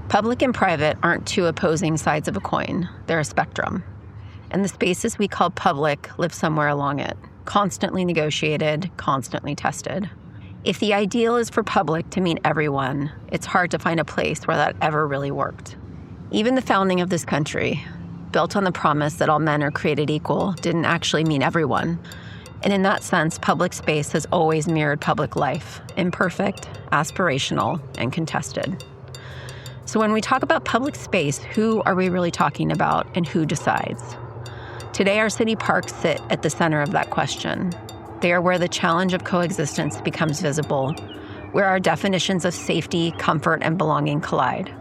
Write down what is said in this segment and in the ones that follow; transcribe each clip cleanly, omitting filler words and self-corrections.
Public and private aren't two opposing sides of a coin. They're a spectrum. And the spaces we call public live somewhere along it, constantly negotiated, constantly tested. If the ideal is for public to mean everyone, it's hard to find a place where that ever really worked. Even the founding of this country, built on the promise that all men are created equal, didn't actually mean everyone. And in that sense, public space has always mirrored public life, imperfect, aspirational, and contested. So when we talk about public space, who are we really talking about and who decides? Today, our city parks sit at the center of that question. They are where the challenge of coexistence becomes visible, where our definitions of safety, comfort, and belonging collide.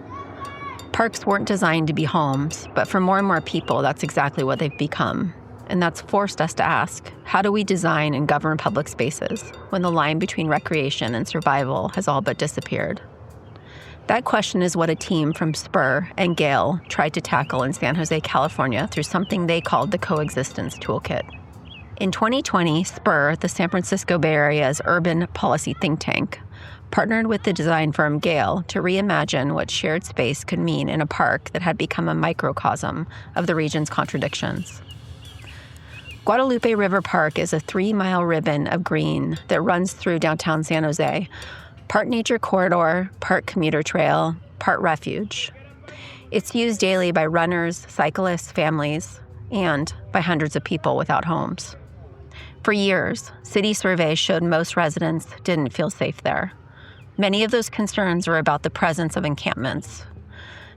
Parks weren't designed to be homes, but for more and more people, that's exactly what they've become. And that's forced us to ask, how do we design and govern public spaces when the line between recreation and survival has all but disappeared? That question is what a team from Spur and Gale tried to tackle in San Jose, California through something they called the Coexistence Toolkit. In 2020, Spur, the San Francisco Bay Area's urban policy think tank, partnered with the design firm Gale to reimagine what shared space could mean in a park that had become a microcosm of the region's contradictions. Guadalupe River Park is a 3-mile ribbon of green that runs through downtown San Jose, part nature corridor, part commuter trail, part refuge. It's used daily by runners, cyclists, families, and by hundreds of people without homes. For years, city surveys showed most residents didn't feel safe there. Many of those concerns were about the presence of encampments.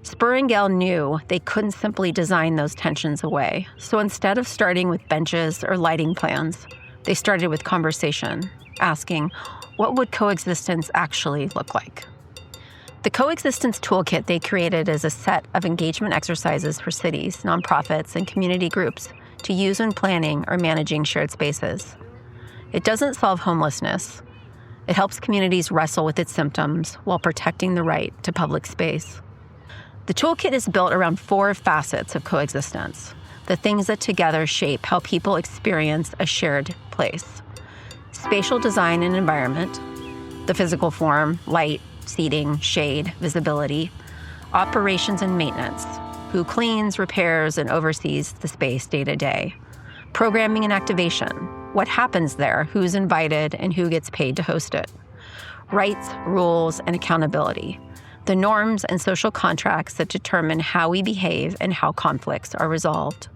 Spur and Gale knew they couldn't simply design those tensions away, so instead of starting with benches or lighting plans, they started with conversation, asking, what would coexistence actually look like? The Coexistence Toolkit they created is a set of engagement exercises for cities, nonprofits, and community groups to use when planning or managing shared spaces. It doesn't solve homelessness. It helps communities wrestle with its symptoms while protecting the right to public space. The toolkit is built around 4 facets of coexistence, the things that together shape how people experience a shared place. Spatial design and environment, the physical form, light, seating, shade, visibility, operations and maintenance, who cleans, repairs, and oversees the space day to day, programming and activation, what happens there, who's invited, and who gets paid to host it, rights, rules, and accountability, the norms and social contracts that determine how we behave and how conflicts are resolved.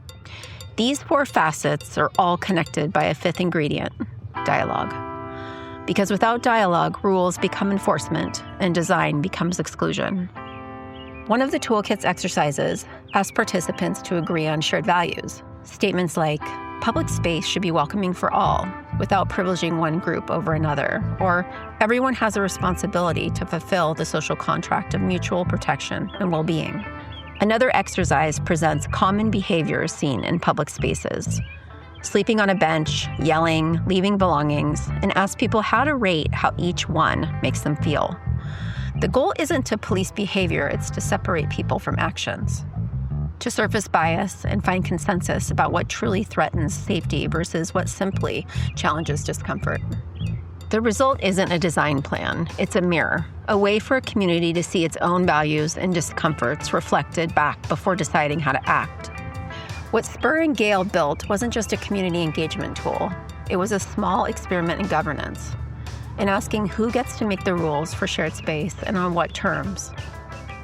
These 4 facets are all connected by a 5th ingredient, dialogue. Because without dialogue, rules become enforcement and design becomes exclusion. One of the toolkit's exercises asks participants to agree on shared values. Statements like, public space should be welcoming for all, without privileging one group over another, or everyone has a responsibility to fulfill the social contract of mutual protection and well-being. Another exercise presents common behaviors seen in public spaces. Sleeping on a bench, yelling, leaving belongings, and ask people how to rate how each one makes them feel. The goal isn't to police behavior, it's to separate people from actions, to surface bias and find consensus about what truly threatens safety versus what simply challenges discomfort. The result isn't a design plan, it's a mirror, a way for a community to see its own values and discomforts reflected back before deciding how to act. What Spur and Gale built wasn't just a community engagement tool. It was a small experiment in governance, in asking who gets to make the rules for shared space and on what terms.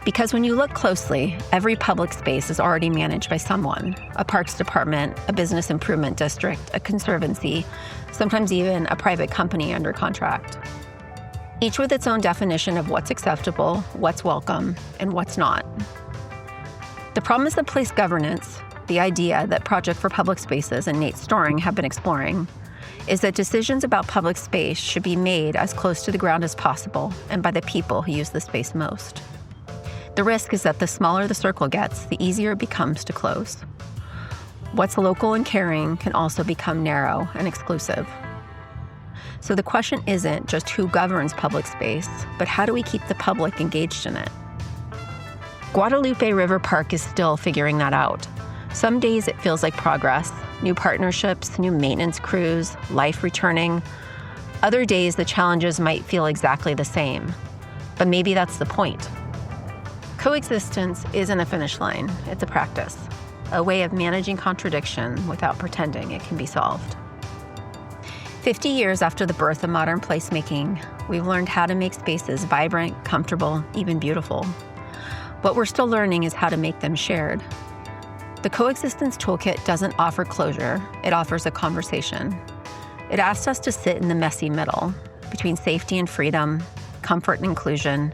Because when you look closely, every public space is already managed by someone, a parks department, a business improvement district, a conservancy, sometimes even a private company under contract. Each with its own definition of what's acceptable, what's welcome, and what's not. The promise of place governance, the idea that Project for Public Spaces and Nate Storring have been exploring, is that decisions about public space should be made as close to the ground as possible and by the people who use the space most. The risk is that the smaller the circle gets, the easier it becomes to close. What's local and caring can also become narrow and exclusive. So the question isn't just who governs public space, but how do we keep the public engaged in it? Guadalupe River Park is still figuring that out. Some days it feels like progress, new partnerships, new maintenance crews, life returning. Other days the challenges might feel exactly the same. But maybe that's the point. Coexistence isn't a finish line, it's a practice, a way of managing contradiction without pretending it can be solved. 50 years after the birth of modern placemaking, we've learned how to make spaces vibrant, comfortable, even beautiful. What we're still learning is how to make them shared. The Coexistence Toolkit doesn't offer closure, it offers a conversation. It asks us to sit in the messy middle, between safety and freedom, comfort and inclusion,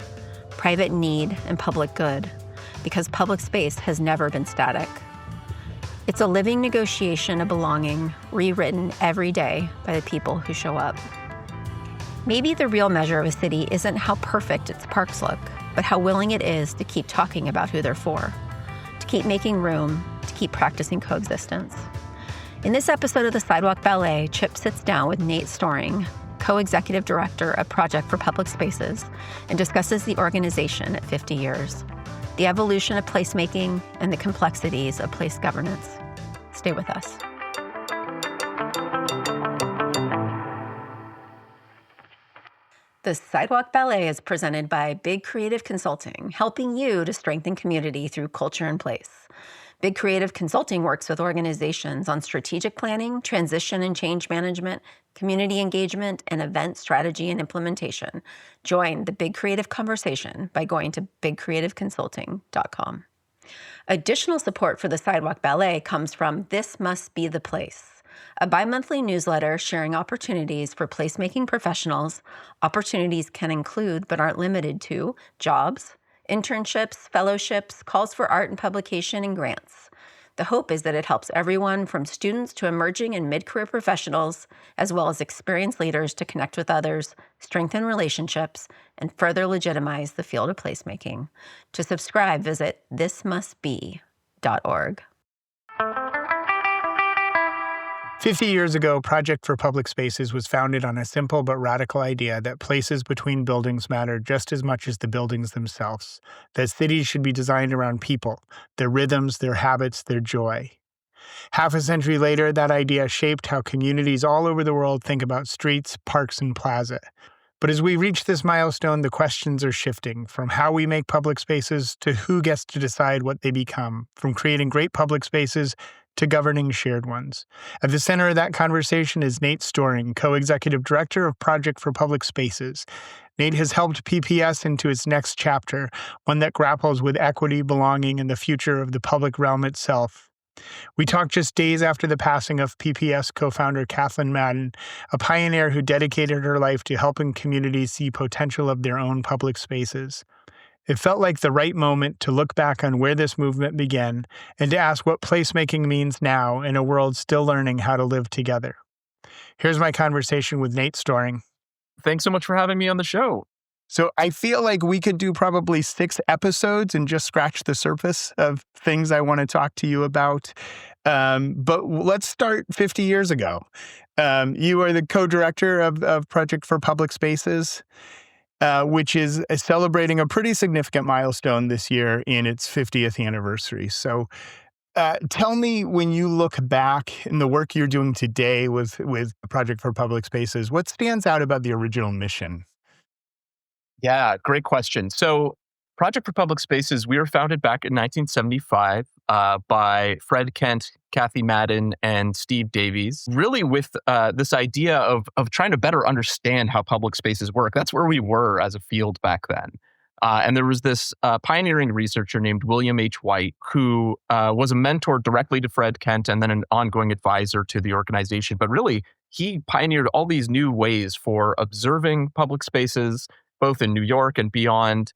private need and public good, because public space has never been static. It's a living negotiation of belonging, rewritten every day by the people who show up. Maybe the real measure of a city isn't how perfect its parks look, but how willing it is to keep talking about who they're for, to keep making room, to keep practicing coexistence. In this episode of the Sidewalk Ballet, Chip sits down with Nate Storring, co-executive director of Project for Public Spaces, and discusses the organization at 50 years, the evolution of placemaking, and the complexities of place governance. Stay with us. The Sidewalk Ballet is presented by Big Creative Consulting, helping you to strengthen community through culture and place. Big Creative Consulting works with organizations on strategic planning, transition and change management, community engagement, and event strategy and implementation. Join the Big Creative conversation by going to bigcreativeconsulting.com. Additional support for the Sidewalk Ballet comes from This Must Be the Place, a bi-monthly newsletter sharing opportunities for placemaking professionals. Opportunities can include, but aren't limited to, jobs, internships, fellowships, calls for art and publication, and grants. The hope is that it helps everyone from students to emerging and mid-career professionals, as well as experienced leaders, to connect with others, strengthen relationships, and further legitimize the field of placemaking. To subscribe, visit thismustbe.org. 50 years ago, Project for Public Spaces was founded on a simple but radical idea that places between buildings matter just as much as the buildings themselves, that cities should be designed around people, their rhythms, their habits, their joy. Half a century later, that idea shaped how communities all over the world think about streets, parks, and plaza. But as we reach this milestone, the questions are shifting, from how we make public spaces to who gets to decide what they become, from creating great public spaces to governing shared ones. At the center of that conversation is Nate Storring, co-executive director of Project for Public Spaces. Nate has helped PPS into its next chapter, one that grapples with equity, belonging, and the future of the public realm itself. We talked just days after the passing of PPS co-founder Kathleen Madden, a pioneer who dedicated her life to helping communities see potential of their own public spaces. It felt like the right moment to look back on where this movement began and to ask what placemaking means now in a world still learning how to live together. Here's my conversation with Nate Storring. Thanks so much for having me on the show. So I feel like we could do probably 6 episodes and just scratch the surface of things I want to talk to you about. But let's start 50 years ago. You are the co-director of Project for Public Spaces, which is celebrating a pretty significant milestone this year in its 50th anniversary. So tell me, when you look back in the work you're doing today with Project for Public Spaces, what stands out about the original mission? Yeah, great question. So Project for Public Spaces, we were founded back in 1975 by Fred Kent, Kathy Madden, and Steve Davies, really with this idea of trying to better understand how public spaces work. That's where we were as a field back then. And there was this pioneering researcher named William H. White, who was a mentor directly to Fred Kent and then an ongoing advisor to the organization. But really, he pioneered all these new ways for observing public spaces, both in New York and beyond,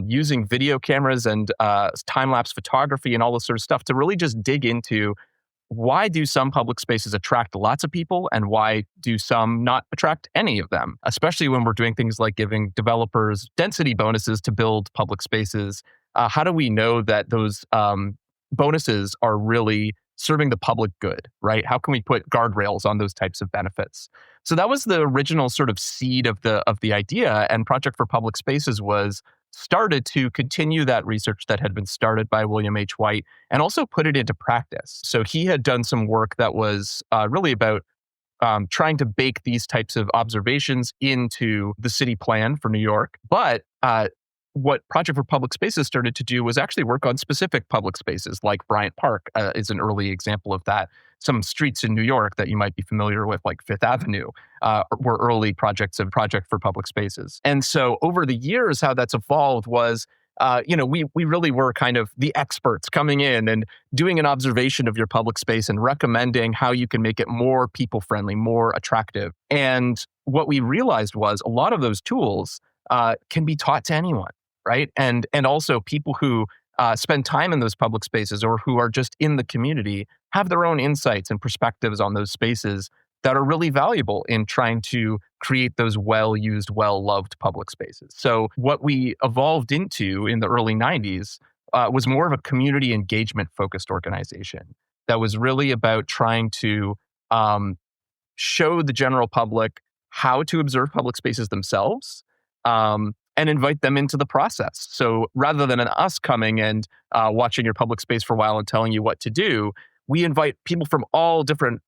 using video cameras and time-lapse photography and all this sort of stuff to really just dig into why do some public spaces attract lots of people and why do some not attract any of them, especially when we're doing things like giving developers density bonuses to build public spaces. How do we know that those bonuses are really serving the public good, right? How can we put guardrails on those types of benefits? So that was the original sort of seed of the idea, and Project for Public Spaces was started to continue that research that had been started by William H. White and also put it into practice. So he had done some work that was really about trying to bake these types of observations into the city plan for New York. But what Project for Public Spaces started to do was actually work on specific public spaces, like Bryant Park is an early example of that. Some streets in New York that you might be familiar with, like Fifth Avenue, were early projects of Project for Public Spaces. And so over the years, how that's evolved was, we really were kind of the experts coming in and doing an observation of your public space and recommending how you can make it more people-friendly, more attractive. And what we realized was a lot of those tools can be taught to anyone, right? And also people who spend time in those public spaces or who are just in the community have their own insights and perspectives on those spaces that are really valuable in trying to create those well-used, well-loved public spaces. So what we evolved into in the early 90s was more of a community engagement-focused organization that was really about trying to show the general public how to observe public spaces themselves, and invite them into the process. So rather than us coming and watching your public space for a while and telling you what to do, we invite people from all different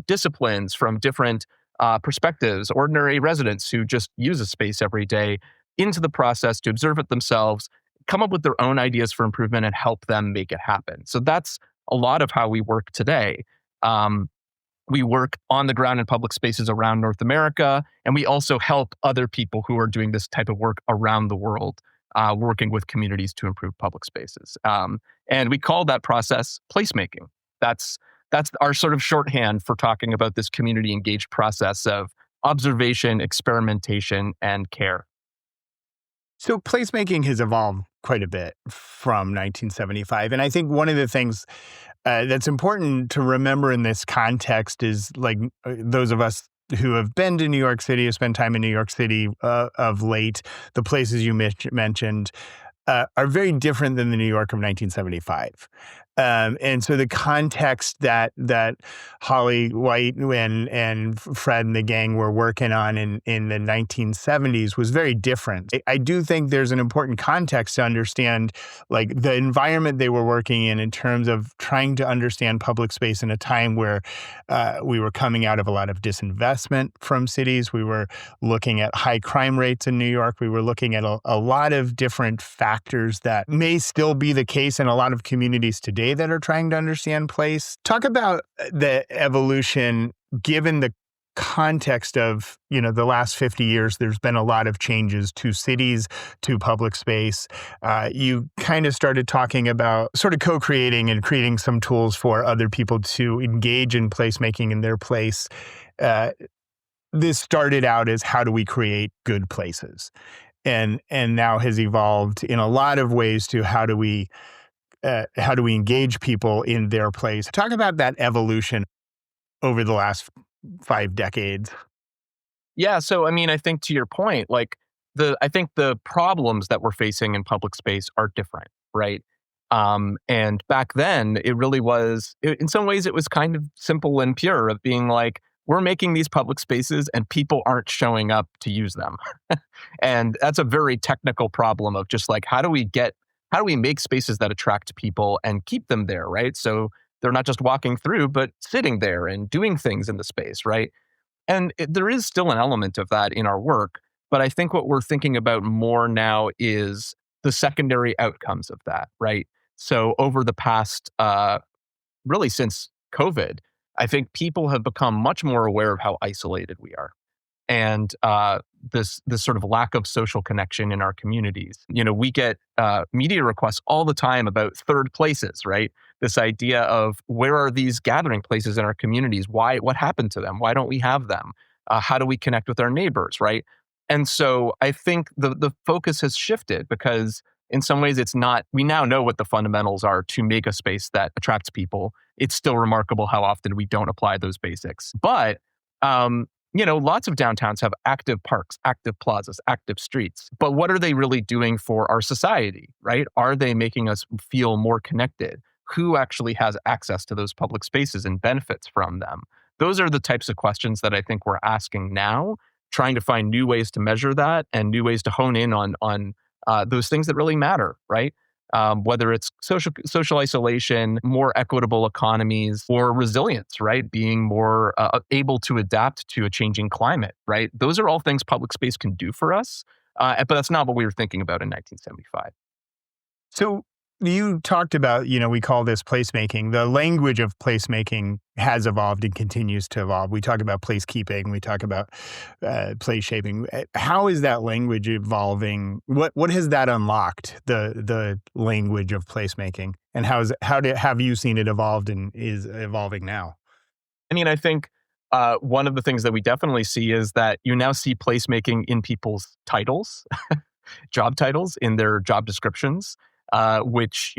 disciplines, from different perspectives, ordinary residents who just use a space every day into the process to observe it themselves, come up with their own ideas for improvement and help them make it happen. So that's a lot of how we work today. We work on the ground in public spaces around North America, and we also help other people who are doing this type of work around the world, working with communities to improve public spaces. And we call that process placemaking. That's our sort of shorthand for talking about this community engaged process of observation, experimentation, and care. So placemaking has evolved quite a bit from 1975. And I think one of the things that's important to remember in this context is, like, those of us who have been to New York City, have spent time in New York City of late, the places you mentioned are very different than the New York of 1975. And so the context that Holly White and Fred and the gang were working on in the 1970s was very different. I do think there's an important context to understand, like, the environment they were working in terms of trying to understand public space in a time where we were coming out of a lot of disinvestment from cities. We were looking at high crime rates in New York. We were looking at a lot of different factors that may still be the case in a lot of communities today that are trying to understand place. Talk about the evolution, given the context of, the last 50 years, there's been a lot of changes to cities, to public space. You kind of started talking about sort of co-creating and creating some tools for other people to engage in placemaking in their place. This started out as, how do we create good places? And now has evolved in a lot of ways to how do we engage people in their place? Talk about that evolution over the last 5 decades. Yeah. So, I think to your point, I think the problems that we're facing in public space are different, right? And back then, it really was, in some ways, it was kind of simple and pure of being like, we're making these public spaces and people aren't showing up to use them. And that's a very technical problem of just like, how do we make spaces that attract people and keep them there, right? So they're not just walking through, but sitting there and doing things in the space, right? And there is still an element of that in our work, but I think what we're thinking about more now is the secondary outcomes of that, right? So over the past, really since COVID, I think people have become much more aware of how isolated we are. And this sort of lack of social connection in our communities. We get media requests all the time about third places, right? This idea of, where are these gathering places in our communities? What happened to them? Why don't we have them? How do we connect with our neighbors, right? And so I think the focus has shifted, because in some ways we now know what the fundamentals are to make a space that attracts people. It's still remarkable how often we don't apply those basics. But lots of downtowns have active parks, active plazas, active streets. But what are they really doing for our society, right? Are they making us feel more connected? Who actually has access to those public spaces and benefits from them? Those are the types of questions that I think we're asking now, trying to find new ways to measure that and new ways to hone in on those things that really matter, right? Whether it's social isolation, more equitable economies, or resilience, right? Being more able to adapt to a changing climate, right? Those are all things public space can do for us. But that's not what we were thinking about in 1975. So you talked about, we call this placemaking. The language of placemaking has evolved and continues to evolve. We talk about placekeeping. We talk about place shaping. How is that language evolving? What has that unlocked, the language of placemaking? And have you seen it evolved and is evolving now? I mean, I think one of the things that we definitely see is that you now see placemaking in people's titles, job titles, in their job descriptions, which,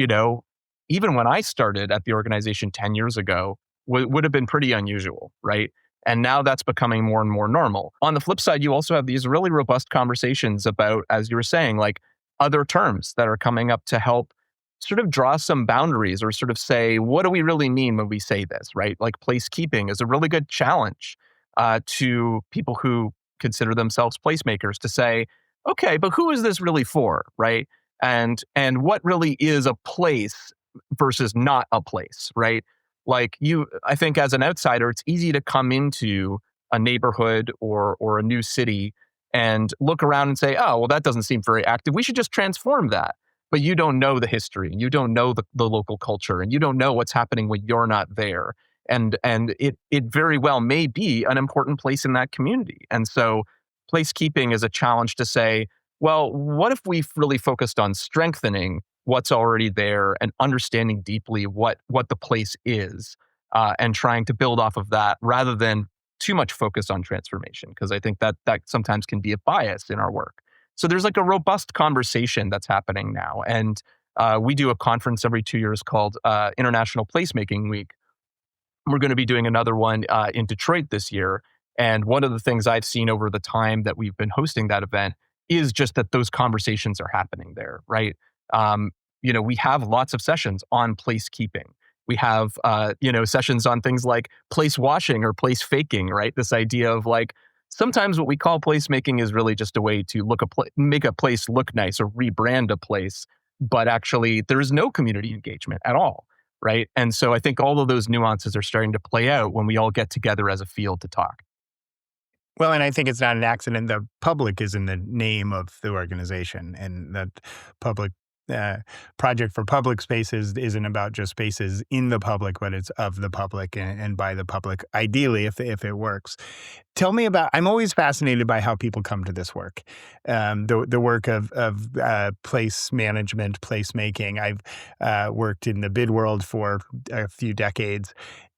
even when I started at the organization 10 years ago, would have been pretty unusual, right? And now that's becoming more and more normal. On the flip side, you also have these really robust conversations about, as you were saying, like other terms that are coming up to help sort of draw some boundaries or sort of say, what do we really mean when we say this, right? Like placekeeping is a really good challenge to people who consider themselves placemakers to say, okay, but who is this really for, right? And what really is a place versus not a place, right? Like I think as an outsider, it's easy to come into a neighborhood or a new city and look around and say, oh, well, that doesn't seem very active. We should just transform that. But you don't know the history, and you don't know the local culture, and you don't know what's happening when you're not there. And it very well may be an important place in that community. And so placekeeping is a challenge to say, well, what if we really focused on strengthening what's already there and understanding deeply what the place is and trying to build off of that rather than too much focus on transformation? Because I think that sometimes can be a bias in our work. So there's like a robust conversation that's happening now. And we do a conference every 2 years called International Placemaking Week. We're going to be doing another one in Detroit this year. And one of the things I've seen over the time that we've been hosting that event is just that those conversations are happening there, right? We have lots of sessions on placekeeping. We have, sessions on things like place washing or place faking, right? This idea of like, sometimes what we call placemaking is really just a way to make a place look nice or rebrand a place, but actually there is no community engagement at all, right? And so I think all of those nuances are starting to play out when we all get together as a field to talk. Well, and I think it's not an accident. The public is in the name of the organization, and that public project for public spaces isn't about just spaces in the public, but it's of the public and by the public, ideally, if it works. Tell me about, I'm always fascinated by how people come to this work, the work of place management, placemaking. I've worked in the bid world for a few decades.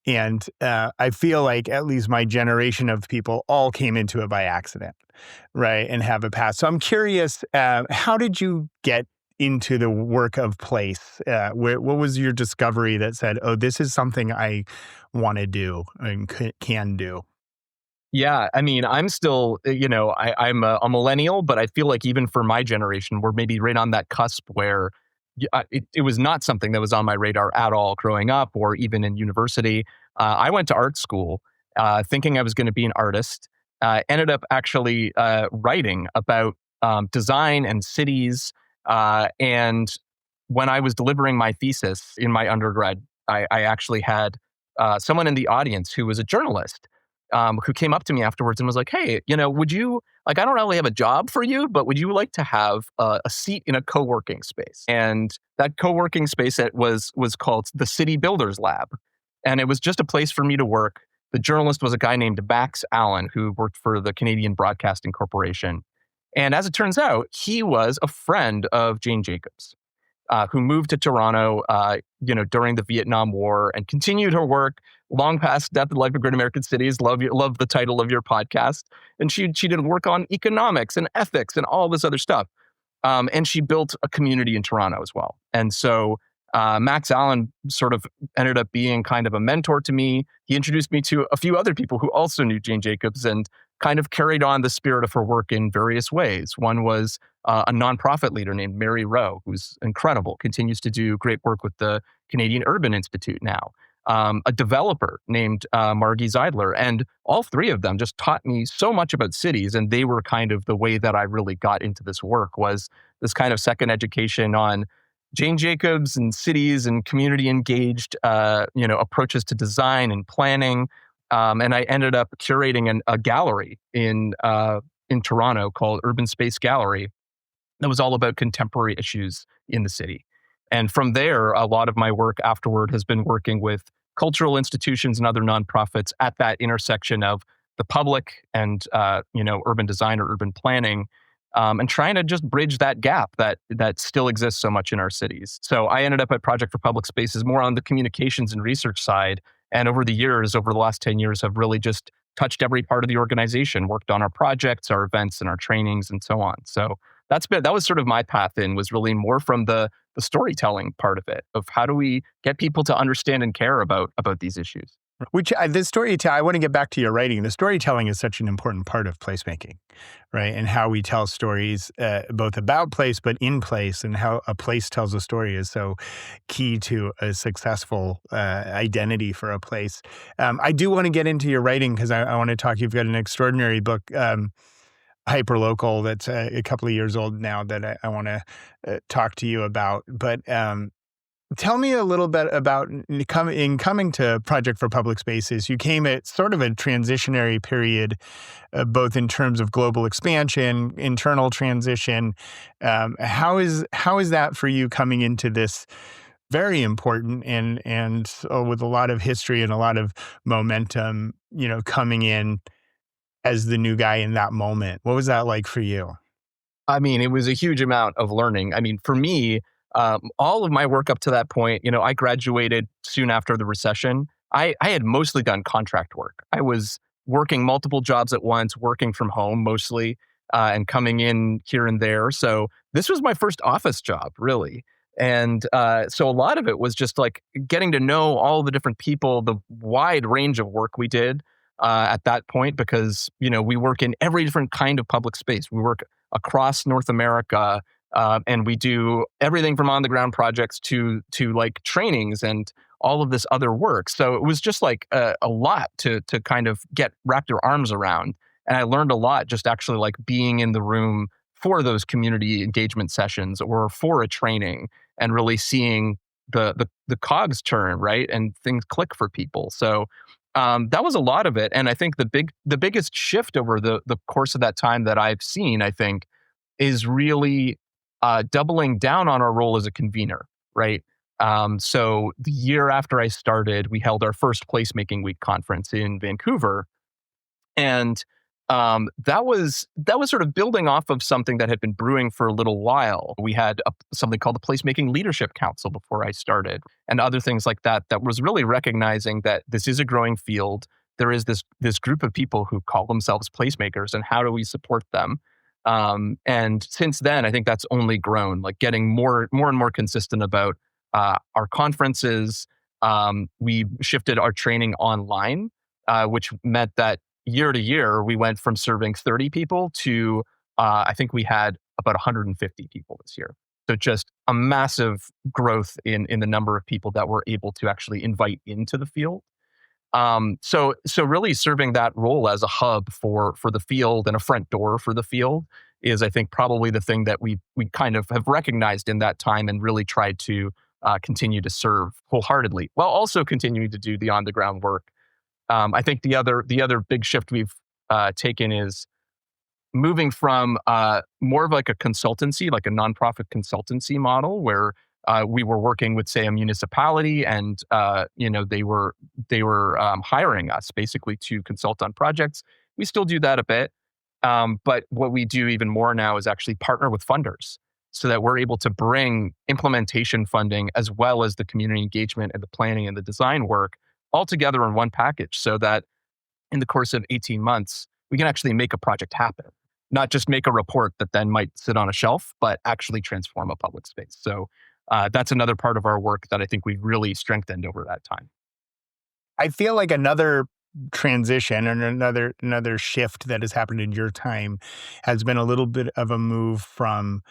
And I feel like at least my generation of people all came into it by accident, right? And have a past. So I'm curious, how did you get into the work of place? What was your discovery that said, oh, this is something I want to do and can do? Yeah, I mean, I'm still, I'm a millennial, but I feel like even for my generation, we're maybe right on that cusp where it was not something that was on my radar at all growing up or even in university. I went to art school thinking I was going to be an artist, ended up actually writing about design and cities. And when I was delivering my thesis in my undergrad, I actually had someone in the audience who was a journalist who came up to me afterwards and was like, hey, would you, like, I don't really have a job for you, but would you like to have a seat in a co-working space? And that co-working space was called the City Builders Lab. And it was just a place for me to work. The journalist was a guy named Max Allen, who worked for the Canadian Broadcasting Corporation. And as it turns out, he was a friend of Jane Jacobs, who moved to Toronto, during the Vietnam War and continued her work long past Death and Life of Great American Cities. Love the title of your podcast. And she did work on economics and ethics and all this other stuff. And she built a community in Toronto as well. And so Max Allen sort of ended up being kind of a mentor to me. He introduced me to a few other people who also knew Jane Jacobs and kind of carried on the spirit of her work in various ways. One was a nonprofit leader named Mary Rowe, who's incredible, continues to do great work with the Canadian Urban Institute now. A developer named Margie Zeidler. And all three of them just taught me so much about cities. And they were kind of the way that I really got into this work, was this kind of second education on Jane Jacobs and cities and community engaged, approaches to design and planning. And I ended up curating a gallery in in Toronto called Urban Space Gallery that was all about contemporary issues in the city. And from there, a lot of my work afterward has been working with cultural institutions and other nonprofits at that intersection of the public and urban design or urban planning, and trying to just bridge that gap that still exists so much in our cities. So I ended up at Project for Public Spaces more on the communications and research side. And over the last 10 years, have really just touched every part of the organization, worked on our projects, our events, and our trainings, and so on. So that was sort of my path in, was really more from the storytelling part of it, of how do we get people to understand and care about these issues. I want to get back to your writing. The storytelling is such an important part of placemaking, right? And how we tell stories, both about place, but in place, and how a place tells a story is so key to a successful identity for a place. I do want to get into your writing because I want to talk. You've got an extraordinary book, Hyperlocal, that's a couple of years old now, that I want to talk to you about. But tell me a little bit about coming to Project for Public Spaces. You came at sort of a transitionary period, both in terms of global expansion, internal transition. How is that for you coming into this very important and with a lot of history and a lot of momentum, coming in as the new guy in that moment? What was that like for you? I mean, it was a huge amount of learning. I mean, for me, all of my work up to that point, I graduated soon after the recession. I had mostly done contract work. I was working multiple jobs at once, working from home mostly, and coming in here and there. So this was my first office job, really. And so a lot of it was just like getting to know all the different people, the wide range of work we did at that point, because, we work in every different kind of public space. We work across North America. And we do everything from on-the-ground projects to like trainings and all of this other work. So it was just like a lot to kind of get wrapped your arms around. And I learned a lot just actually like being in the room for those community engagement sessions or for a training, and really seeing the cogs turn, right, and things click for people. So that was a lot of it. And I think the biggest shift over the course of that time that I've seen, I think, is really doubling down on our role as a convener, right? So the year after I started, we held our first Placemaking Week conference in Vancouver, and that was sort of building off of something that had been brewing for a little while. We had something called the Placemaking Leadership Council before I started, and other things like that. That was really recognizing that this is a growing field. There is this group of people who call themselves placemakers, and how do we support them? And since then, I think that's only grown, like getting more and more consistent about our conferences. We shifted our training online, which meant that year to year, we went from serving 30 people to I think we had about 150 people this year. So just a massive growth in the number of people that we're able to actually invite into the field. So really serving that role as a hub for the field and a front door for the field is, I think, probably the thing that we kind of have recognized in that time and really tried to continue to serve wholeheartely, while also continuing to do the on the ground work. I think the other big shift we've taken is moving from more of like a consultancy, like a nonprofit consultancy model, where we were working with, say, a municipality, and they were hiring us basically to consult on projects. We still do that a bit, but what we do even more now is actually partner with funders, so that we're able to bring implementation funding as well as the community engagement and the planning and the design work all together in one package, so that in the course of 18 months, we can actually make a project happen. Not just make a report that then might sit on a shelf, but actually transform a public space. So that's another part of our work that I think we've really strengthened over that time. I feel like another transition and another shift that has happened in your time has been a little bit of a move from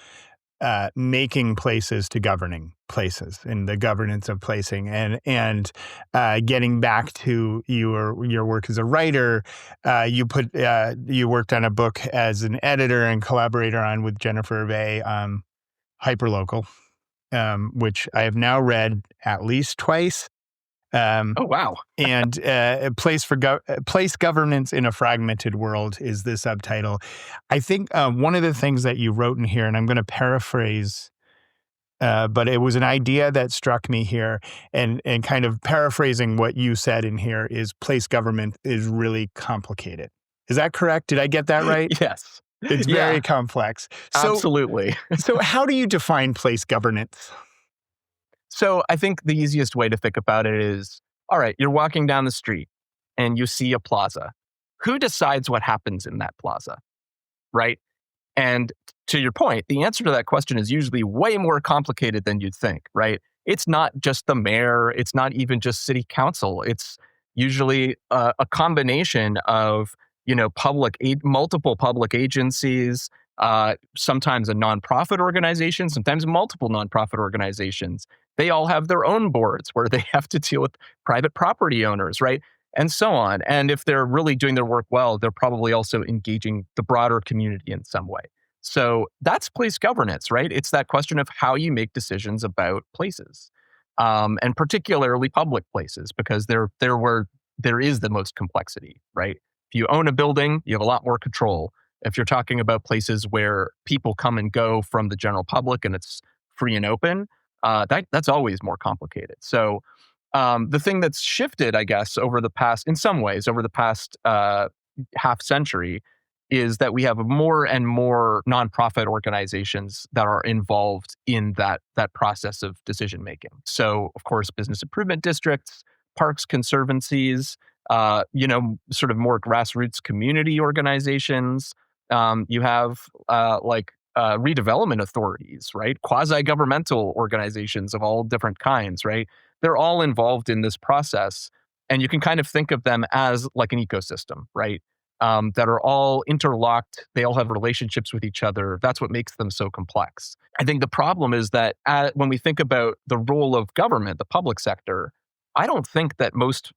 making places to governing places, and the governance of placing, and getting back to your work as a writer. You worked on a book as an editor and collaborator on with Jennifer Bay, Hyperlocal, which I have now read at least twice. Oh, wow. And place governance in a fragmented world is the subtitle. I think one of the things that you wrote in here, and I'm going to paraphrase, but it was an idea that struck me here, and kind of paraphrasing what you said in here is place government is really complicated. Is that correct? Did I get that right? Yes. It's very complex. Absolutely. So how do you define place governance? So I think the easiest way to think about it is, all right, you're walking down the street and you see a plaza. Who decides what happens in that plaza, right? And to your point, the answer to that question is usually way more complicated than you'd think, right? It's not just the mayor. It's not even just city council. It's usually a combination of, multiple public agencies, sometimes a nonprofit organization, sometimes multiple nonprofit organizations. They all have their own boards where they have to deal with private property owners, right? And so on. And if they're really doing their work well, they're probably also engaging the broader community in some way. So that's place governance, right? It's that question of how you make decisions about places, and particularly public places, because they're where there is the most complexity, right? If you own a building, you have a lot more control. If you're talking about places where people come and go from the general public and it's free and open, that's always more complicated. So the thing that's shifted, I guess, over the past half century is that we have more and more nonprofit organizations that are involved in that process of decision making. So, of course, business improvement districts, parks conservancies, sort of more grassroots community organizations. You have redevelopment authorities, right? Quasi-governmental organizations of all different kinds, right? They're all involved in this process. And you can kind of think of them as like an ecosystem, right? That are all interlocked. They all have relationships with each other. That's what makes them so complex. I think the problem is that when we think about the role of government, the public sector, I don't think that most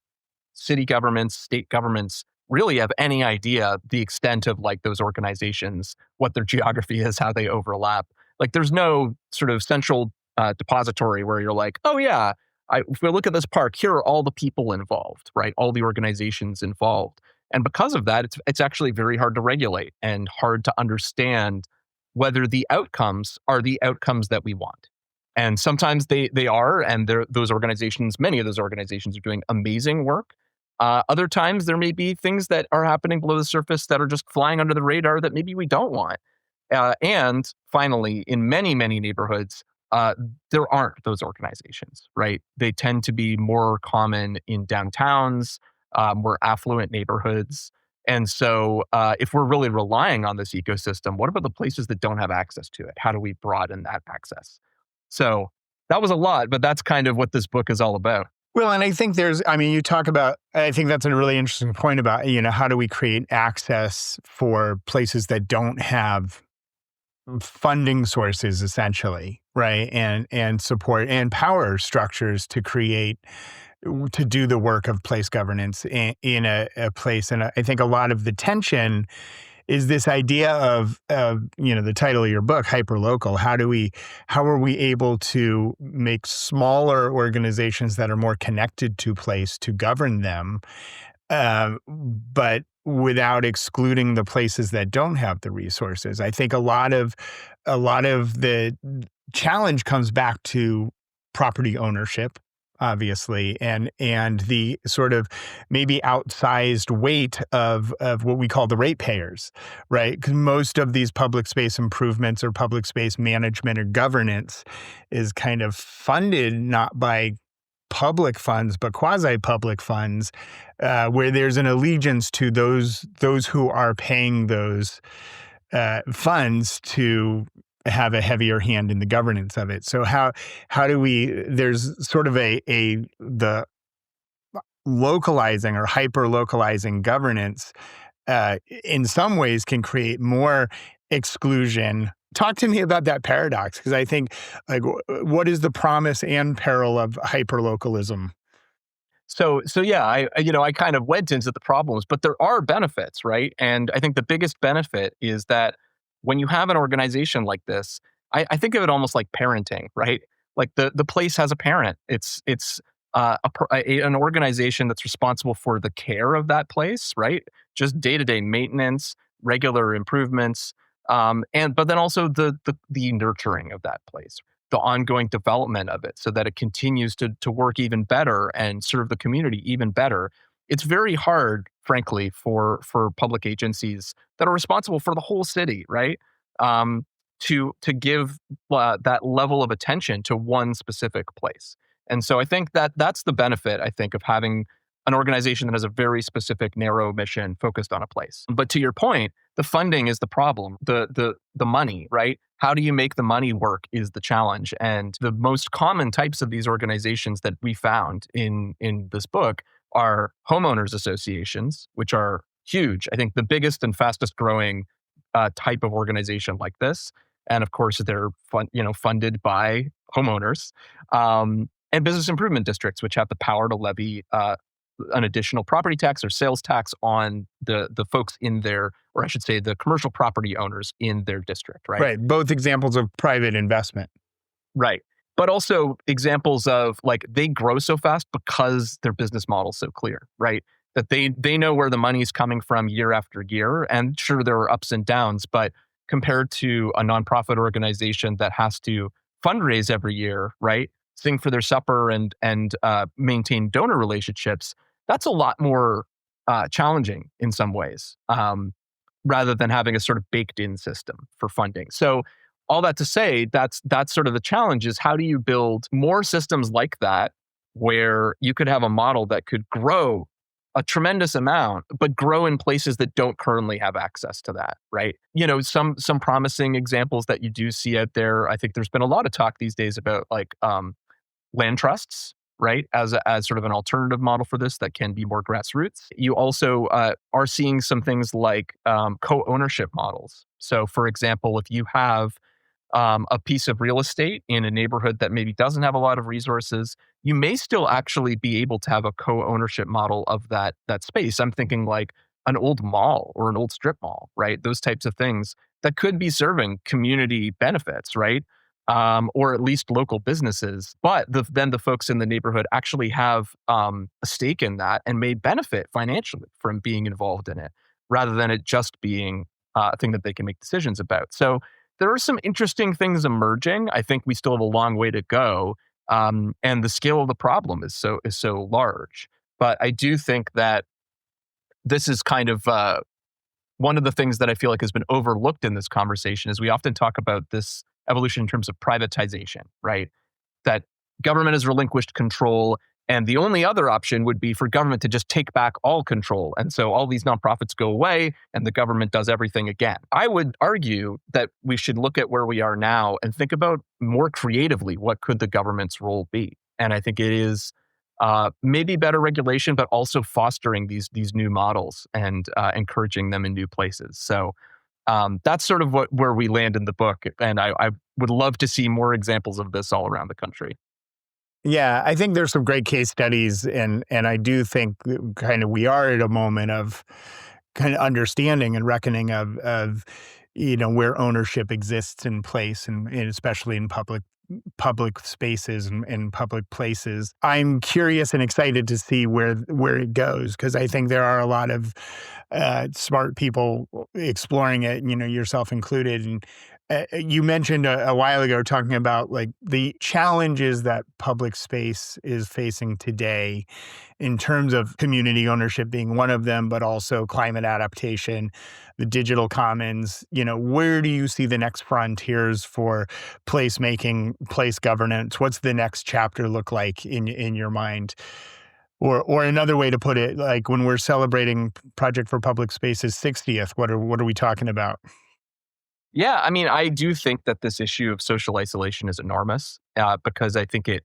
city governments, state governments really have any idea the extent of like those organizations, what their geography is, how they overlap. Like there's no sort of central depository where you're like, oh yeah, if we look at this park, here are all the people involved, right? All the organizations involved. And because of that, it's actually very hard to regulate and hard to understand whether the outcomes are the outcomes that we want. And sometimes they are, and many of those organizations are doing amazing work. Other times there may be things that are happening below the surface that are just flying under the radar that maybe we don't want. And finally, in many, many neighborhoods, there aren't those organizations, right? They tend to be more common in downtowns, more affluent neighborhoods. And so if we're really relying on this ecosystem, what about the places that don't have access to it? How do we broaden that access? So that was a lot, but that's kind of what this book is all about. Well, and I think you talk about, I think that's a really interesting point about, how do we create access for places that don't have funding sources, essentially, right? And support and power structures to do the work of place governance in a place. And I think a lot of the tension is this idea of the title of your book, hyperlocal. How are we able to make smaller organizations that are more connected to place to govern them, but without excluding the places that don't have the resources? I think a lot of the challenge comes back to property ownership, obviously, and the sort of maybe outsized weight of what we call the ratepayers, right? Because most of these public space improvements or public space management or governance is kind of funded not by public funds, but quasi-public funds, where there's an allegiance to those who are paying those funds to have a heavier hand in the governance of it. So how do there's sort of the localizing or hyper-localizing governance in some ways can create more exclusion. Talk to me about that paradox, because I think, like, what is the promise and peril of hyper-localism? So yeah, I kind of went into the problems, but there are benefits, right? And I think the biggest benefit is that when you have an organization like this, I think of it almost like parenting, right? Like the place has a parent. It's an organization that's responsible for the care of that place, right? Just day-to-day maintenance, regular improvements, but then also the nurturing of that place, the ongoing development of it, so that it continues to work even better and serve the community even better. It's very hard, frankly, for public agencies that are responsible for the whole city, right? Um, to give that level of attention to one specific place. And so I think that that's the benefit, I think, of having an organization that has a very specific, narrow mission focused on a place. But to your point, the funding is the problem. The money, right? How do you make the money work is the challenge. And the most common types of these organizations that we found in this book are homeowners associations, which are huge. I think the biggest and fastest growing type of organization like this. And of course, they're funded by homeowners. And business improvement districts, which have the power to levy an additional property tax or sales tax on the folks in their, or I should say, the commercial property owners in their district, right? Right. Both examples of private investment. Right. But also examples of like they grow so fast because their business model's so clear, right? That they know where the money's coming from year after year. And sure, there are ups and downs, but compared to a nonprofit organization that has to fundraise every year, right? Sing for their supper and maintain donor relationships, that's a lot more challenging in some ways, rather than having a sort of baked-in system for funding. So all that to say, that's sort of the challenge is how do you build more systems like that where you could have a model that could grow a tremendous amount, but grow in places that don't currently have access to that, right? Some promising examples that you do see out there. I think there's been a lot of talk these days about like land trusts, right? As sort of an alternative model for this that can be more grassroots. You also are seeing some things like co-ownership models. So for example, if you have a piece of real estate in a neighborhood that maybe doesn't have a lot of resources, you may still actually be able to have a co-ownership model of that space. I'm thinking like an old mall or an old strip mall, right? Those types of things that could be serving community benefits, right? Or at least local businesses. But then the folks in the neighborhood actually have a stake in that and may benefit financially from being involved in it, rather than it just being a thing that they can make decisions about. So there are some interesting things emerging. I think we still have a long way to go, and the scale of the problem is so large. But I do think that this is kind of one of the things that I feel like has been overlooked in this conversation is we often talk about this evolution in terms of privatization, right? That government has relinquished control, and the only other option would be for government to just take back all control. And so all these nonprofits go away and the government does everything again. I would argue that we should look at where we are now and think about more creatively what could the government's role be. And I think it is maybe better regulation, but also fostering these new models and encouraging them in new places. So that's sort of where we land in the book. And I would love to see more examples of this all around the country. Yeah, I think there's some great case studies, and I do think kind of we are at a moment of kind of understanding and reckoning of where ownership exists in place, and especially in public spaces and public places. I'm curious and excited to see where it goes, because I think there are a lot of smart people exploring it, yourself included. And you mentioned a while ago talking about like the challenges that public space is facing today in terms of community ownership being one of them, but also climate adaptation, the digital commons. Where do you see the next frontiers for placemaking, place governance? What's the next chapter look like in your mind? Or another way to put it, like when we're celebrating Project for Public Space's 60th, what are we talking about? Yeah, I mean, I do think that this issue of social isolation is enormous because I think it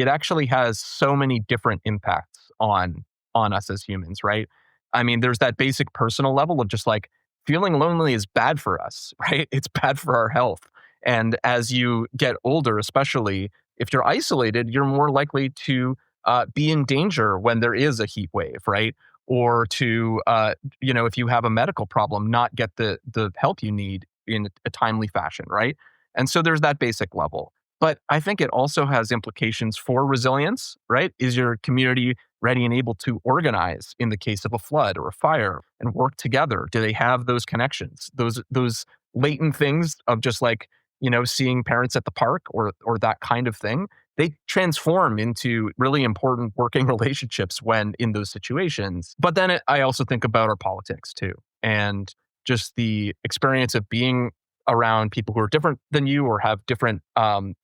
actually has so many different impacts on us as humans, right? I mean, there's that basic personal level of just like feeling lonely is bad for us, right? It's bad for our health. And as you get older, especially if you're isolated, you're more likely to be in danger when there is a heat wave, right? Or to, if you have a medical problem, not get the help you need in a timely fashion, right? And so there's that basic level. But I think it also has implications for resilience, right? Is your community ready and able to organize in the case of a flood or a fire and work together? Do they have those connections? Those latent things of just like, seeing parents at the park or that kind of thing, they transform into really important working relationships when in those situations. But then I also think about our politics too, and just the experience of being around people who are different than you or have different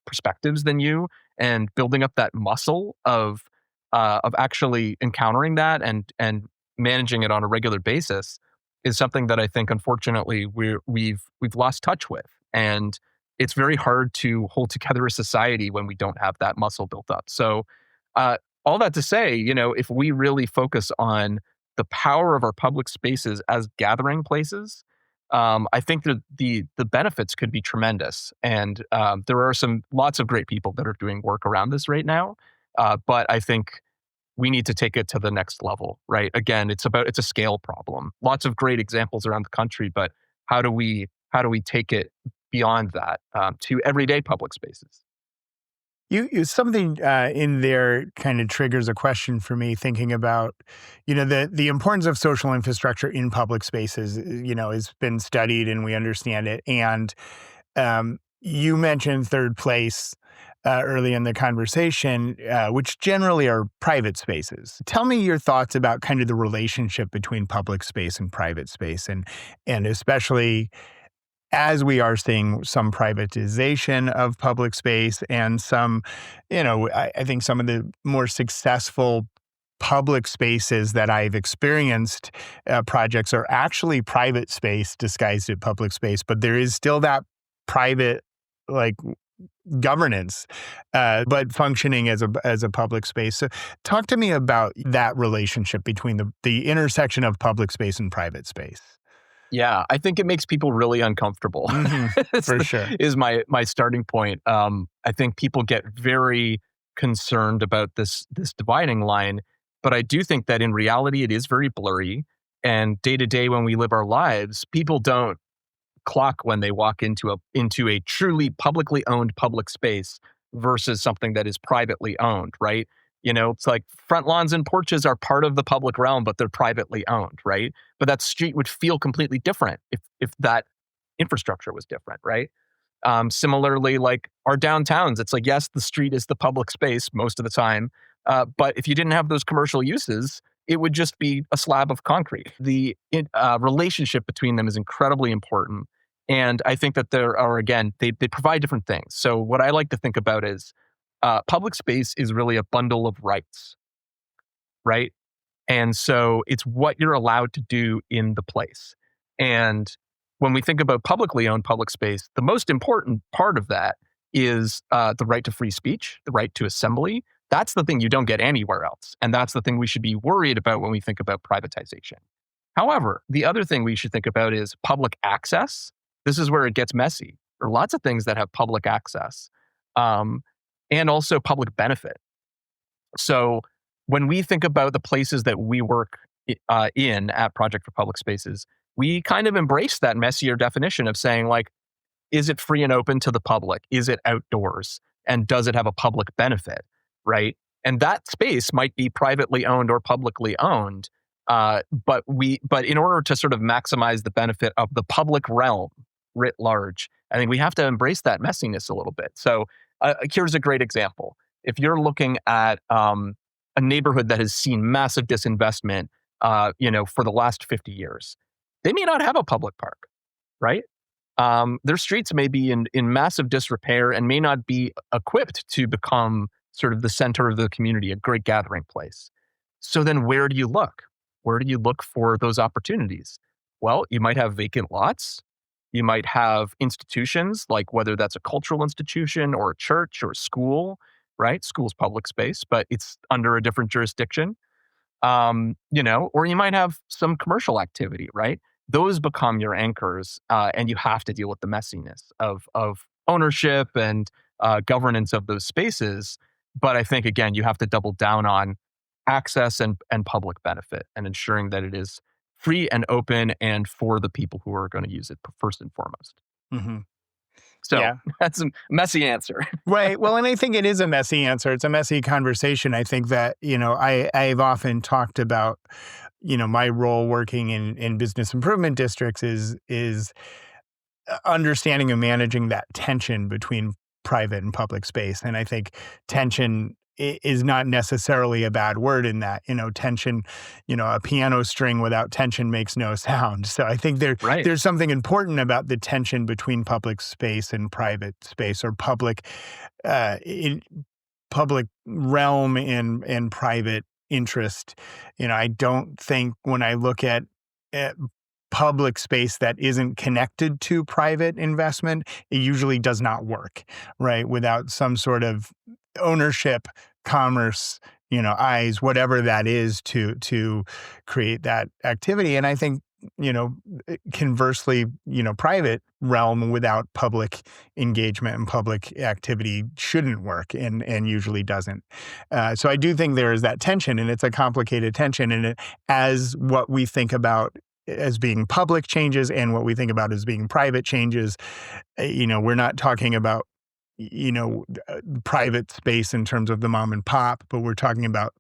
perspectives than you, and building up that muscle of actually encountering that and managing it on a regular basis is something that I think, unfortunately, we've lost touch with, and it's very hard to hold together a society when we don't have that muscle built up. So, all that to say, if we really focus on the power of our public spaces as gathering places, I think that the benefits could be tremendous, and there are lots of great people that are doing work around this right now. But I think we need to take it to the next level, right? Again, it's a scale problem. Lots of great examples around the country, but how do we take it beyond that to everyday public spaces? Something in there kind of triggers a question for me, thinking about, the importance of social infrastructure in public spaces, has been studied and we understand it. And you mentioned third place early in the conversation, which generally are private spaces. Tell me your thoughts about kind of the relationship between public space and private space, and especially as we are seeing some privatization of public space and some, I think some of the more successful public spaces that I've experienced, projects are actually private space disguised as public space, but there is still that private, like, governance, but functioning as a public space. So talk to me about that relationship between the intersection of public space and private space. Yeah, I think it makes people really uncomfortable. For sure. Is my starting point. I think people get very concerned about this dividing line, but I do think that in reality it is very blurry. And day to day when we live our lives, people don't clock when they walk into a truly publicly owned public space versus something that is privately owned, right? It's like front lawns and porches are part of the public realm, but they're privately owned, right? But that street would feel completely different if that infrastructure was different, right? Similarly, like our downtowns, it's like, yes, the street is the public space most of the time, but if you didn't have those commercial uses, it would just be a slab of concrete. The relationship between them is incredibly important. And I think that there are, again, they provide different things. So what I like to think about is public space is really a bundle of rights, right? And so it's what you're allowed to do in the place. And when we think about publicly owned public space, the most important part of that is the right to free speech, the right to assembly. That's the thing you don't get anywhere else. And that's the thing we should be worried about when we think about privatization. However, the other thing we should think about is public access. This is where it gets messy. There are lots of things that have public access, and also public benefit. So when we think about the places that we work in at Project for Public Spaces, we kind of embrace that messier definition of saying, like, is it free and open to the public? Is it outdoors? And does it have a public benefit, right? And that space might be privately owned or publicly owned, but in order to sort of maximize the benefit of the public realm writ large, I think we have to embrace that messiness a little bit. So here's a great example. If you're looking at a neighborhood that has seen massive disinvestment, for the last 50 years, they may not have a public park, right? Their streets may be in massive disrepair and may not be equipped to become sort of the center of the community, a great gathering place. So then where do you look? Where do you look for those opportunities? Well, you might have vacant lots. You might have institutions, like whether that's a cultural institution or a church or a school, right? School's public space, but it's under a different jurisdiction. Or you might have some commercial activity, right? Those become your anchors, and you have to deal with the messiness of ownership and governance of those spaces. But I think, again, you have to double down on access and public benefit and ensuring that it is free and open and for the people who are going to use it first and foremost. Mm-hmm. So that's a messy answer. Right. Well, and I think it is a messy answer. It's a messy conversation. I think that, I've often talked about, my role working in business improvement districts is understanding and managing that tension between private and public space. And I think tension is not necessarily a bad word in that, tension, a piano string without tension makes no sound. So I think there's something important about the tension between public space and private space, or public realm and private interest. I don't think when I look at public space that isn't connected to private investment, it usually does not work, right? Without some sort of ownership, commerce, eyes, whatever that is to create that activity. And I think, conversely, private realm without public engagement and public activity shouldn't work and usually doesn't. So I do think there is that tension, and it's a complicated tension. And as what we think about as being public changes and what we think about as being private changes, we're not talking about private space in terms of the mom and pop, but we're talking about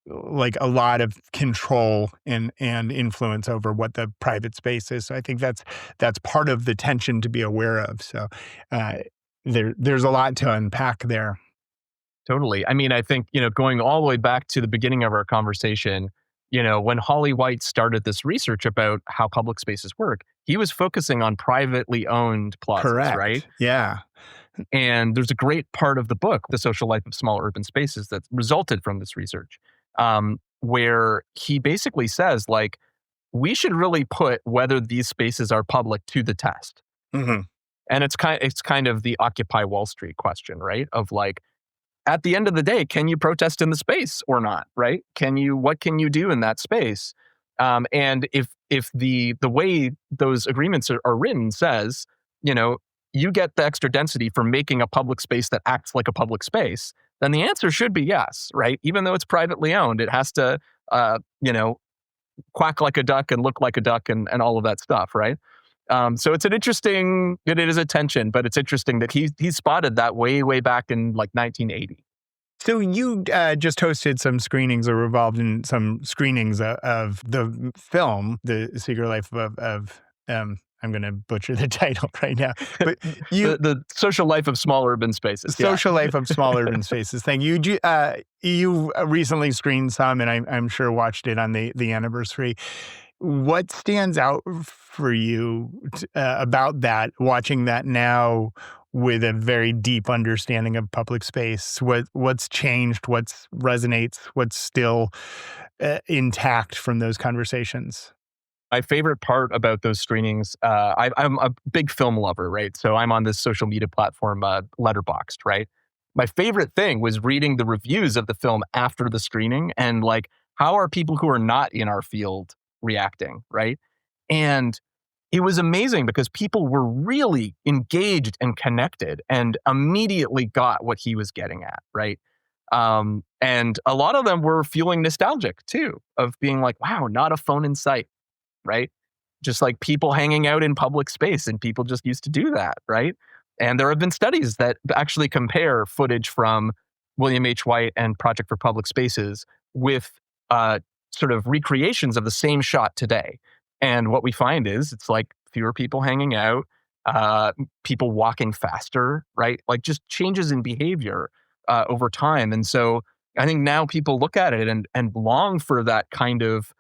like a lot of control and influence over what the private space is. So I think that's part of the tension to be aware of. So there's a lot to unpack there. Totally. I mean, I think, going all the way back to the beginning of our conversation, when Holly White started this research about how public spaces work, he was focusing on privately owned plazas, Correct. right? Yeah. And there's a great part of the book, The Social Life of Small Urban Spaces, that resulted from this research, where he basically says, like, we should really put whether these spaces are public to the test. Mm-hmm. And it's kind of the Occupy Wall Street question, right? Of like, at the end of the day, can you protest in the space or not, right? What can you do in that space? And if the way those agreements are written says, you get the extra density for making a public space that acts like a public space, then the answer should be yes, right? Even though it's privately owned, it has to, quack like a duck and look like a duck and all of that stuff, right? So it is a tension, but it's interesting that he spotted that way back in like 1980. So you just hosted some screenings or were involved in some screenings of the film, The Secret Life of I'm going to butcher the title right now, but the Social Life of Small Urban Spaces. Social Life of Small Urban Spaces. Thank you. You recently screened some, and I'm sure watched it on the anniversary. What stands out for you about that, watching that now with a very deep understanding of public space? What's changed? What resonates? What's still intact from those conversations? My favorite part about those screenings, I'm a big film lover, right? So I'm on this social media platform, Letterboxd, right? My favorite thing was reading the reviews of the film after the screening and like, how are people who are not in our field reacting, right? And it was amazing because people were really engaged and connected and immediately got what he was getting at, right? And a lot of them were feeling nostalgic too, of being like, wow, not a phone in sight, right? Just like people hanging out in public space, and people just used to do that, right? And there have been studies that actually compare footage from William H. White and Project for Public Spaces with sort of recreations of the same shot today. And what we find is it's like fewer people hanging out, people walking faster, right? Like just changes in behavior over time. And so I think now people look at it and long for that kind of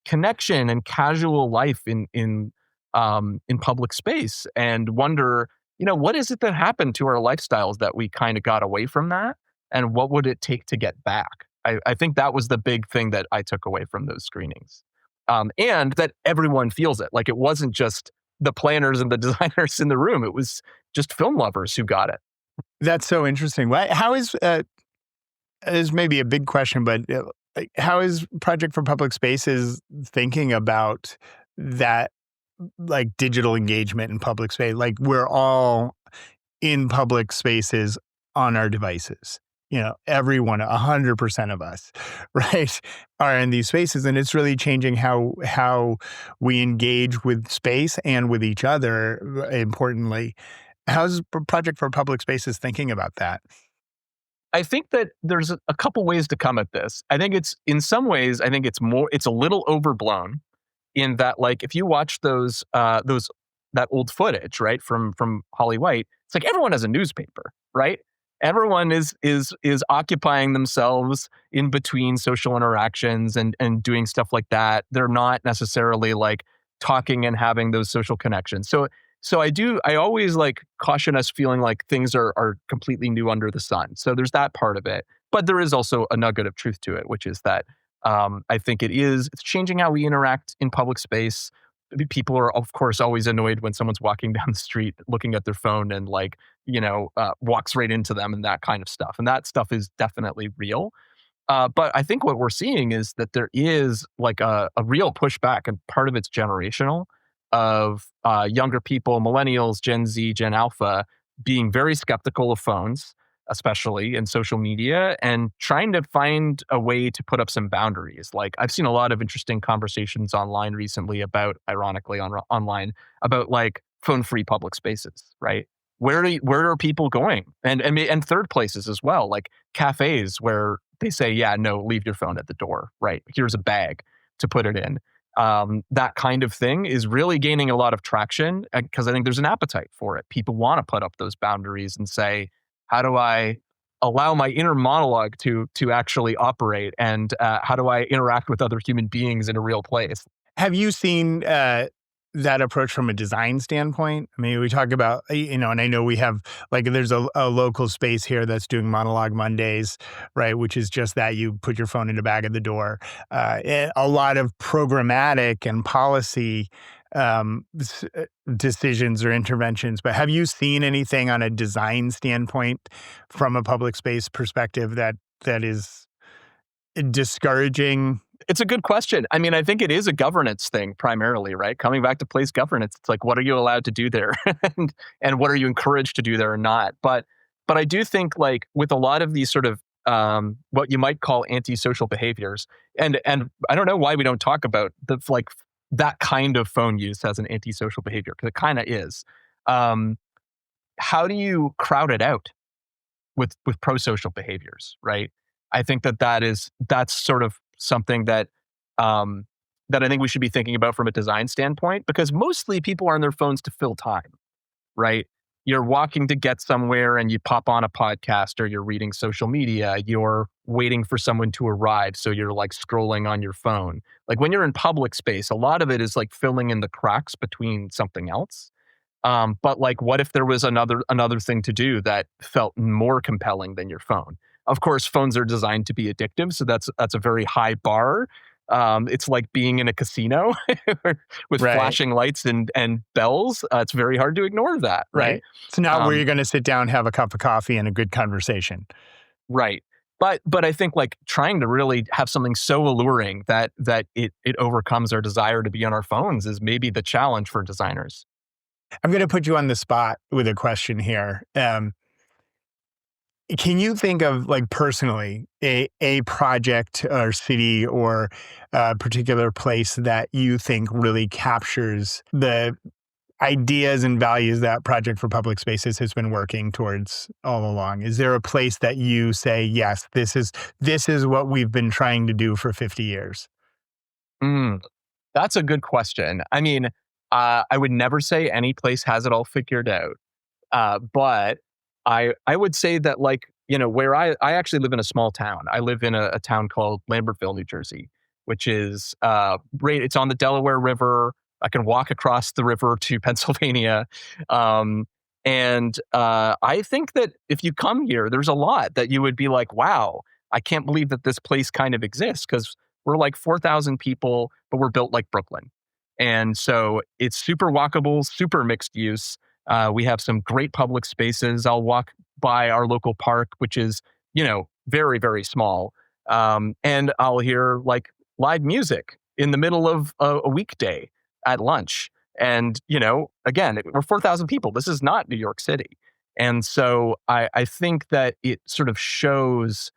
connection and casual life in public space, and wonder, what is it that happened to our lifestyles that we kind of got away from that, and what would it take to get back? I think that was the big thing that I took away from those screenings, and that everyone feels it. Like it wasn't just the planners and the designers in the room; it was just film lovers who got it. That's so interesting. How is this may be a big question, but how is Project for Public Spaces thinking about that, like digital engagement in public space? Like we're all in public spaces on our devices. Everyone, 100% of us, right, are in these spaces, and it's really changing how we engage with space and with each other. Importantly, How's Project for Public Spaces thinking about that? I think that there's a couple ways to come at this. I think it's in some ways, I think it's a little overblown in that, like, if you watch those that old footage, right, from Holly White, it's like everyone has a newspaper, right? Everyone is occupying themselves in between social interactions and doing stuff like that. They're not necessarily like talking and having those social connections. So I always like caution us feeling like things are completely new under the sun. So there's that part of it. But there is also a nugget of truth to it, which is that I think it's changing how we interact in public space. People are, of course, always annoyed when someone's walking down the street looking at their phone and like, walks right into them and that kind of stuff. And that stuff is definitely real. But I think what we're seeing is that there is like a real pushback, and part of it's generational, of younger people, millennials, Gen Z, Gen Alpha, being very skeptical of phones, especially in social media, and trying to find a way to put up some boundaries. Like I've seen a lot of interesting conversations online recently about, ironically, online about like phone-free public spaces, right? Where are people going? And third places as well, like cafes where they say, yeah, no, leave your phone at the door, right? Here's a bag to put it in. That kind of thing is really gaining a lot of traction because I think there's an appetite for it. People want to put up those boundaries and say, how do I allow my inner monologue to actually operate, and how do I interact with other human beings in a real place? Have you seen that approach from a design standpoint? I mean, we talk about, and I know we have, like, there's a local space here that's doing Monologue Mondays, right? Which is just that you put your phone in a bag at the door. A lot of programmatic and policy decisions or interventions. But have you seen anything on a design standpoint from a public space perspective that is discouraging? It's a good question. I mean, I think it is a governance thing primarily, right? Coming back to place governance, it's like, what are you allowed to do there, and what are you encouraged to do there or not? But I do think, like, with a lot of these sort of what you might call antisocial behaviors, and I don't know why we don't talk about that kind of phone use as an antisocial behavior, because it kind of is. How do you crowd it out with pro-social behaviors, right? I think that's sort of something that I think we should be thinking about from a design standpoint, because mostly people are on their phones to fill time, right? You're walking to get somewhere and you pop on a podcast, or you're reading social media, you're waiting for someone to arrive, so you're like scrolling on your phone. Like when you're in public space, a lot of it is like filling in the cracks between something else. But like, what if there was another thing to do that felt more compelling than your phone? Of course, phones are designed to be addictive, so that's a very high bar. It's like being in a casino with Right. flashing lights and bells. It's very hard to ignore that, right? It's not where you're going to sit down, have a cup of coffee, and a good conversation. Right. But I think like trying to really have something so alluring that it overcomes our desire to be on our phones is maybe the challenge for designers. I'm going to put you on the spot with a question here. Can you think of, like, personally, a project or city or a particular place that you think really captures the ideas and values that Project for Public Spaces has been working towards all along? Is there a place that you say, yes, this is what we've been trying to do for 50 years? That's a good question. I mean, I would never say any place has it all figured out. But I would say that, like, where I actually live in a small town. I live in a town called Lambertville, New Jersey, which is it's on the Delaware River. I can walk across the river to Pennsylvania. And I think that if you come here, there's a lot that you would be like, wow, I can't believe that this place kind of exists, because we're like 4,000 people, but we're built like Brooklyn. And so it's super walkable, super mixed use. We have some great public spaces. I'll walk by our local park, which is, very, very small. And I'll hear like live music in the middle of a weekday at lunch. And, again, we're 4,000 people. This is not New York City. And so I think that it sort of shows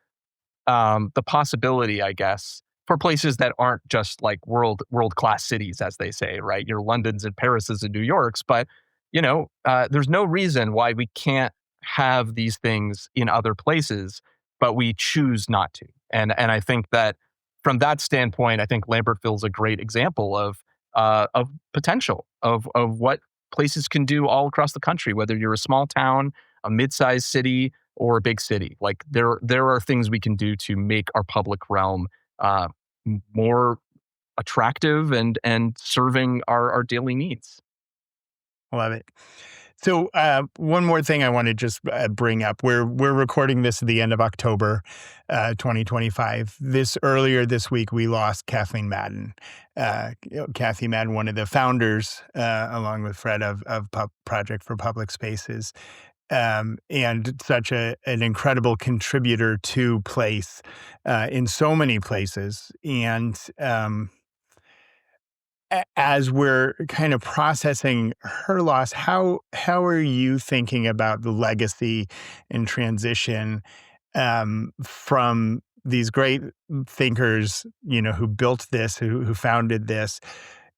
the possibility, I guess, for places that aren't just like world-class cities, as they say, right? Your Londons and Parises and New Yorks, but there's no reason why we can't have these things in other places, but we choose not to. And I think that from that standpoint, I think Lambertville is a great example of potential of what places can do all across the country, whether you're a small town, a mid-sized city, or a big city. Like there are things we can do to make our public realm more attractive and serving our daily needs. Love it. So one more thing I want to just bring up. We're recording this at the end of October 2025. Earlier this week, we lost Kathleen Madden. Kathy Madden, one of the founders, along with Fred, of Project for Public Spaces, and such an incredible contributor to place in so many places. And as we're kind of processing her loss, how are you thinking about the legacy and transition from these great thinkers, who built this, who founded this?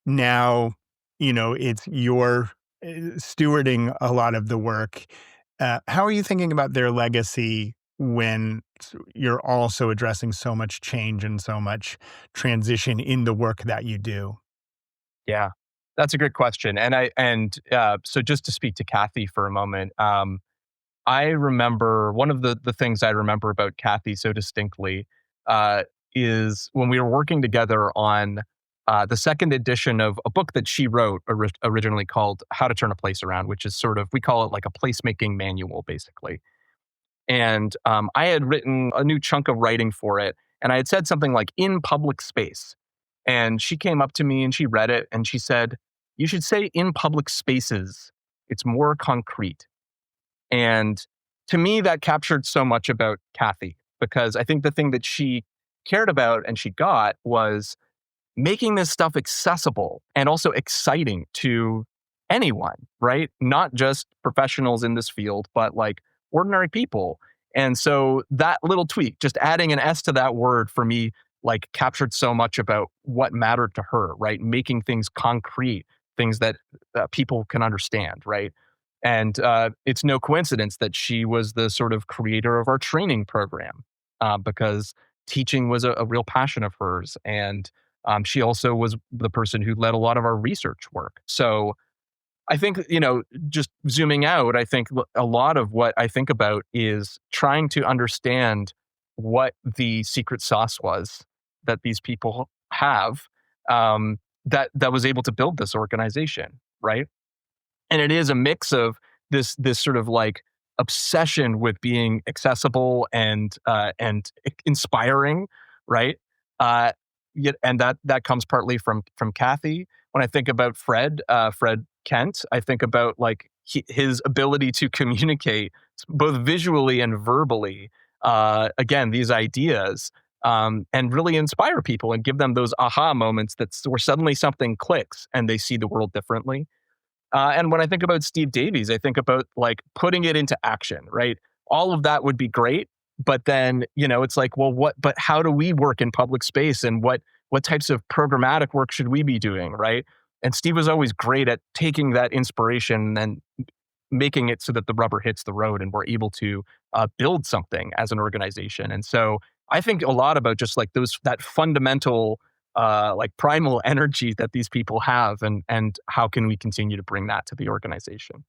Now, it's your stewarding a lot of the work. How are you thinking about their legacy when you're also addressing so much change and so much transition in the work that you do? Yeah, that's a great question. And so just to speak to Kathy for a moment, I remember one of the things I remember about Kathy so distinctly is when we were working together on the second edition of a book that she wrote originally called How to Turn a Place Around, which is sort of, we call it like a placemaking manual, basically. And I had written a new chunk of writing for it, and I had said something like, in public space. And she came up to me and she read it and she said, you should say in public spaces. It's more concrete. And to me, that captured so much about Kathy, because I think the thing that she cared about and she got was making this stuff accessible and also exciting to anyone, right? Not just professionals in this field, but like ordinary people. And so that little tweak, just adding an S to that word, for me, like captured so much about what mattered to her, right? Making things concrete, things that people can understand, right? And it's no coincidence that she was the sort of creator of our training program, because teaching was a real passion of hers. And she also was the person who led a lot of our research work. So I think, just zooming out, I think a lot of what I think about is trying to understand what the secret sauce was that these people have, that was able to build this organization, right? And it is a mix of this sort of like obsession with being accessible and inspiring, right? And that comes partly from Kathy. When I think about Fred Kent, I think about like his ability to communicate both visually and verbally, again, these ideas, and really inspire people and give them those aha moments where suddenly something clicks and they see the world differently. And when I think about Steve Davies, I think about like putting it into action, right? All of that would be great, but then, it's like, well, but how do we work in public space, and what types of programmatic work should we be doing, right? And Steve was always great at taking that inspiration and making it so that the rubber hits the road and we're able to build something as an organization. And so I think a lot about just like that fundamental like primal energy that these people have, and how can we continue to bring that to the organization.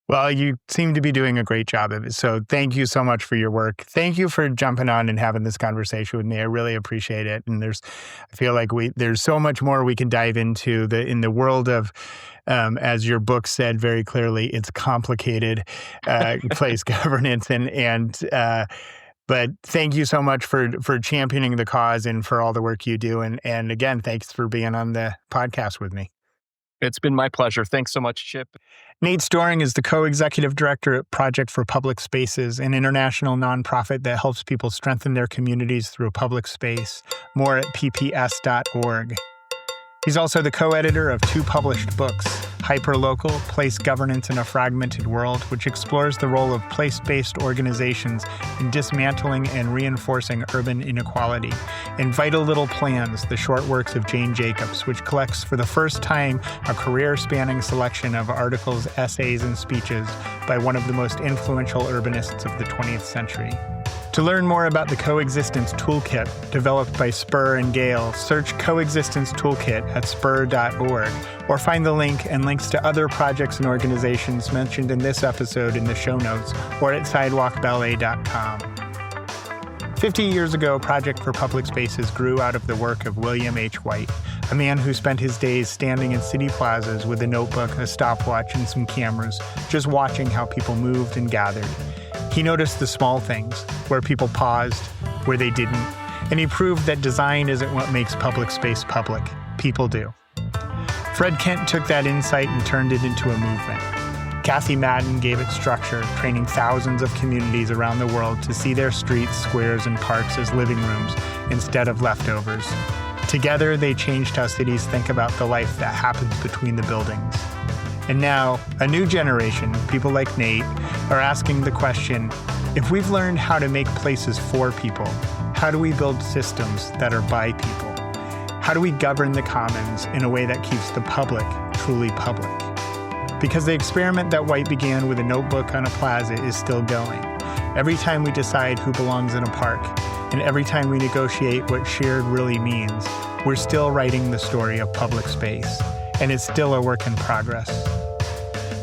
Well, you seem to be doing a great job of it. So thank you so much for your work. Thank you for jumping on and having this conversation with me. I really appreciate it. And I feel like there's so much more we can dive into in the world of, as your book said very clearly, it's complicated place governance. But thank you so much for championing the cause and for all the work you do. And again, thanks for being on the podcast with me. It's been my pleasure. Thanks so much, Chip. Nate Storring is the co-executive director at Project for Public Spaces, an international nonprofit that helps people strengthen their communities through public space. More at pps.org. He's also the co-editor of 2 published books, Hyperlocal, Place Governance in a Fragmented World, which explores the role of place-based organizations in dismantling and reinforcing urban inequality, and Vital Little Plans, the short works of Jane Jacobs, which collects for the first time a career-spanning selection of articles, essays, and speeches by one of the most influential urbanists of the 20th century. To learn more about the Coexistence Toolkit, developed by Spur and Gale, search Coexistence Toolkit at spur.org, or find the link and links to other projects and organizations mentioned in this episode in the show notes, or at sidewalkballet.com. 50 years ago, Project for Public Spaces grew out of the work of William H. White, a man who spent his days standing in city plazas with a notebook, a stopwatch, and some cameras, just watching how people moved and gathered. He noticed the small things, where people paused, where they didn't, and he proved that design isn't what makes public space public. People do. Fred Kent took that insight and turned it into a movement. Kathy Madden gave it structure, training thousands of communities around the world to see their streets, squares, and parks as living rooms instead of leftovers. Together, they changed how cities think about the life that happens between the buildings. And now, a new generation, people like Nate, are asking the question, if we've learned how to make places for people, how do we build systems that are by people? How do we govern the commons in a way that keeps the public truly public? Because the experiment that White began with a notebook on a plaza is still going. Every time we decide who belongs in a park, and every time we negotiate what shared really means, we're still writing the story of public space. And it's still a work in progress.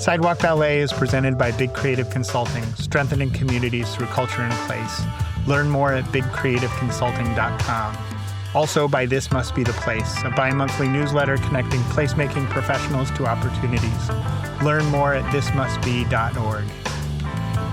Sidewalk Ballet is presented by Big Creative Consulting, strengthening communities through culture and place. Learn more at bigcreativeconsulting.com. Also by This Must Be the Place, a bi-monthly newsletter connecting placemaking professionals to opportunities. Learn more at thismustbe.org.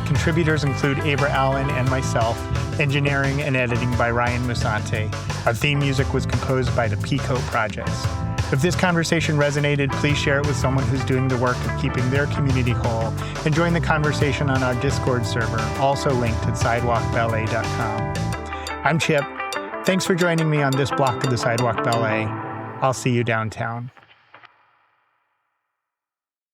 Contributors include Abra Allen and myself, engineering and editing by Ryan Musante. Our theme music was composed by the Pico Projects. If this conversation resonated, please share it with someone who's doing the work of keeping their community whole, and join the conversation on our Discord server, also linked at sidewalkballet.com. I'm Chip. Thanks for joining me on this block of the Sidewalk Ballet. I'll see you downtown.